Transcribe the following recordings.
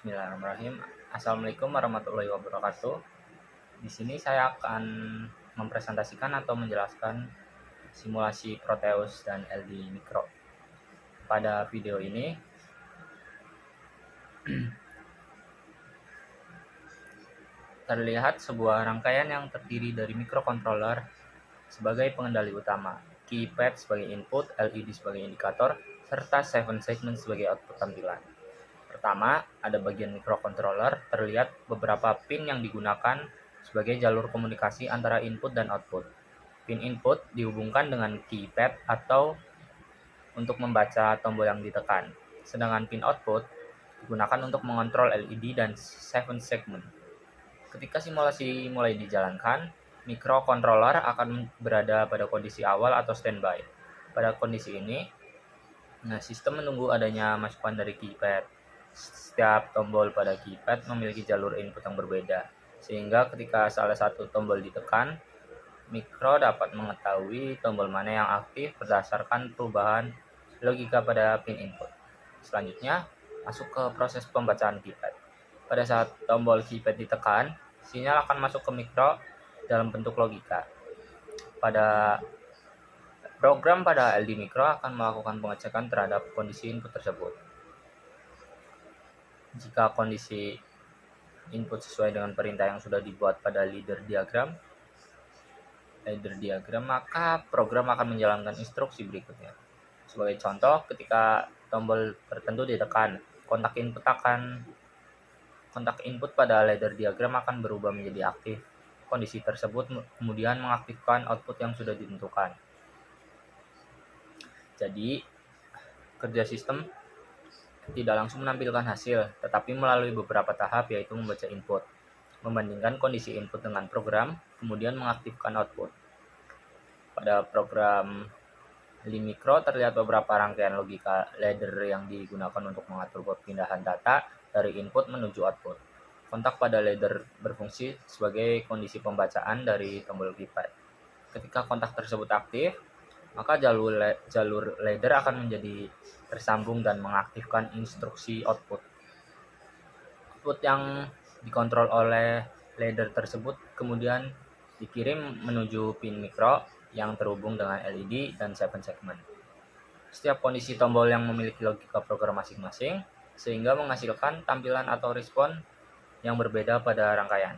Bismillahirrahmanirrahim. Assalamualaikum warahmatullahi wabarakatuh. Di sini saya akan mempresentasikan atau menjelaskan simulasi Proteus dan LD Micro. Pada video ini terlihat sebuah rangkaian yang terdiri dari microcontroller sebagai pengendali utama, keypad sebagai input, LED sebagai indikator, serta 7 segment sebagai output tampilan. Pertama, ada bagian microcontroller, terlihat beberapa pin yang digunakan sebagai jalur komunikasi antara input dan output. Pin input dihubungkan dengan keypad atau untuk membaca tombol yang ditekan, sedangkan pin output digunakan untuk mengontrol LED dan 7 segment. Ketika simulasi mulai dijalankan, microcontroller akan berada pada kondisi awal atau standby. Pada kondisi ini, sistem menunggu adanya masukan dari keypad. Setiap tombol pada keypad memiliki jalur input yang berbeda, sehingga ketika salah satu tombol ditekan, mikro dapat mengetahui tombol mana yang aktif berdasarkan perubahan logika pada pin input. Selanjutnya, masuk ke proses pembacaan keypad. Pada saat tombol keypad ditekan, sinyal akan masuk ke mikro dalam bentuk logika. Program pada LD Micro akan melakukan pengecekan terhadap kondisi input tersebut. Jika kondisi input sesuai dengan perintah yang sudah dibuat pada ladder diagram, maka program akan menjalankan instruksi berikutnya. Sebagai contoh, ketika tombol tertentu ditekan, kontak input pada ladder diagram akan berubah menjadi aktif. Kondisi tersebut kemudian mengaktifkan output yang sudah ditentukan. Jadi, kerja sistem tidak langsung menampilkan hasil, tetapi melalui beberapa tahap, yaitu membaca input, membandingkan kondisi input dengan program, kemudian mengaktifkan output. Pada program LD Micro terlihat beberapa rangkaian logika ladder yang digunakan untuk mengatur perpindahan data dari input menuju output. Kontak pada ladder berfungsi sebagai kondisi pembacaan dari tombol keypad. Ketika kontak tersebut aktif, maka jalur ladder akan menjadi tersambung dan mengaktifkan instruksi output. Output yang dikontrol oleh ladder tersebut kemudian dikirim menuju pin mikro yang terhubung dengan LED dan 7 segment. Setiap kondisi tombol yang memiliki logika program masing-masing, sehingga menghasilkan tampilan atau respon yang berbeda pada rangkaian.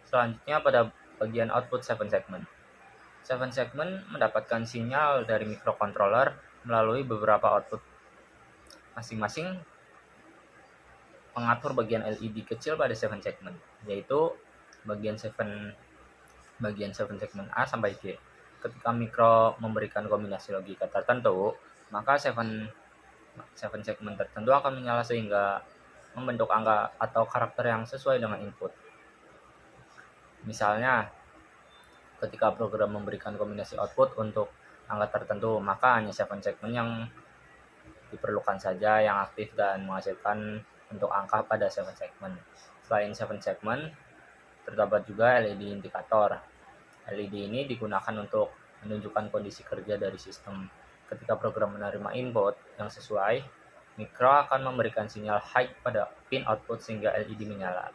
Selanjutnya pada bagian output 7 segment. 7 segment mendapatkan sinyal dari microcontroller melalui beberapa output. Masing-masing mengatur bagian LED kecil pada 7 segment, yaitu bagian 7 segment A sampai G. Ketika mikro memberikan kombinasi logika tertentu, maka 7 segment tertentu akan menyala sehingga membentuk angka atau karakter yang sesuai dengan input. Misalnya, ketika program memberikan kombinasi output untuk angka tertentu, maka hanya 7 segment yang diperlukan saja yang aktif dan menghasilkan bentuk angka pada 7 segment. Selain 7 segment, terdapat juga LED indikator. LED ini digunakan untuk menunjukkan kondisi kerja dari sistem. Ketika program menerima input yang sesuai, mikro akan memberikan sinyal high pada pin output sehingga LED menyala.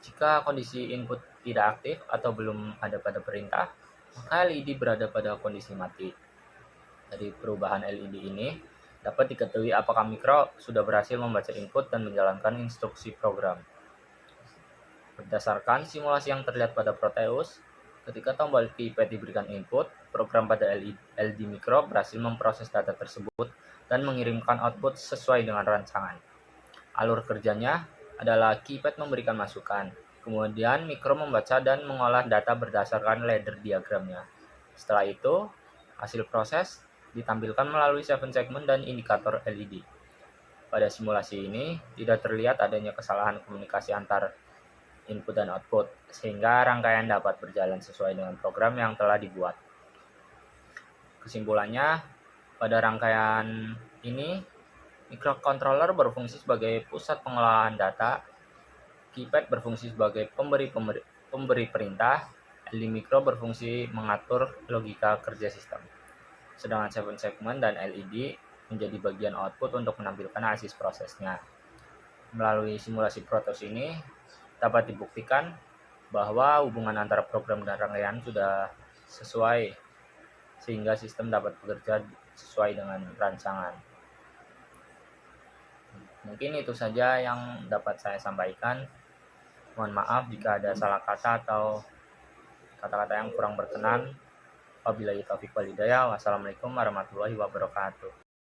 Jika kondisi input tidak aktif atau belum ada pada perintah, maka LED berada pada kondisi mati. Dari perubahan LED ini, dapat diketahui apakah mikro sudah berhasil membaca input dan menjalankan instruksi program. Berdasarkan simulasi yang terlihat pada Proteus, ketika tombol keypad diberikan input, program pada LD Micro berhasil memproses data tersebut dan mengirimkan output sesuai dengan rancangan. Alur kerjanya adalah keypad memberikan masukan, kemudian mikro membaca dan mengolah data berdasarkan ladder diagramnya. Setelah itu, hasil proses ditampilkan melalui 7 segment dan indikator LED. Pada simulasi ini, tidak terlihat adanya kesalahan komunikasi antar input dan output, sehingga rangkaian dapat berjalan sesuai dengan program yang telah dibuat. Kesimpulannya, pada rangkaian ini, microcontroller berfungsi sebagai pusat pengolahan data, keypad berfungsi sebagai pemberi perintah, LD Micro berfungsi mengatur logika kerja sistem. Sedangkan 7 segment dan LED menjadi bagian output untuk menampilkan hasil prosesnya. Melalui simulasi protos ini dapat dibuktikan bahwa hubungan antara program dan rangkaian sudah sesuai, sehingga sistem dapat bekerja sesuai dengan rancangan. Mungkin itu saja yang dapat saya sampaikan. Mohon maaf jika ada salah kata atau kata-kata yang kurang berkenan. Wabillahi taufiq wal hidayah. Wassalamualaikum warahmatullahi wabarakatuh.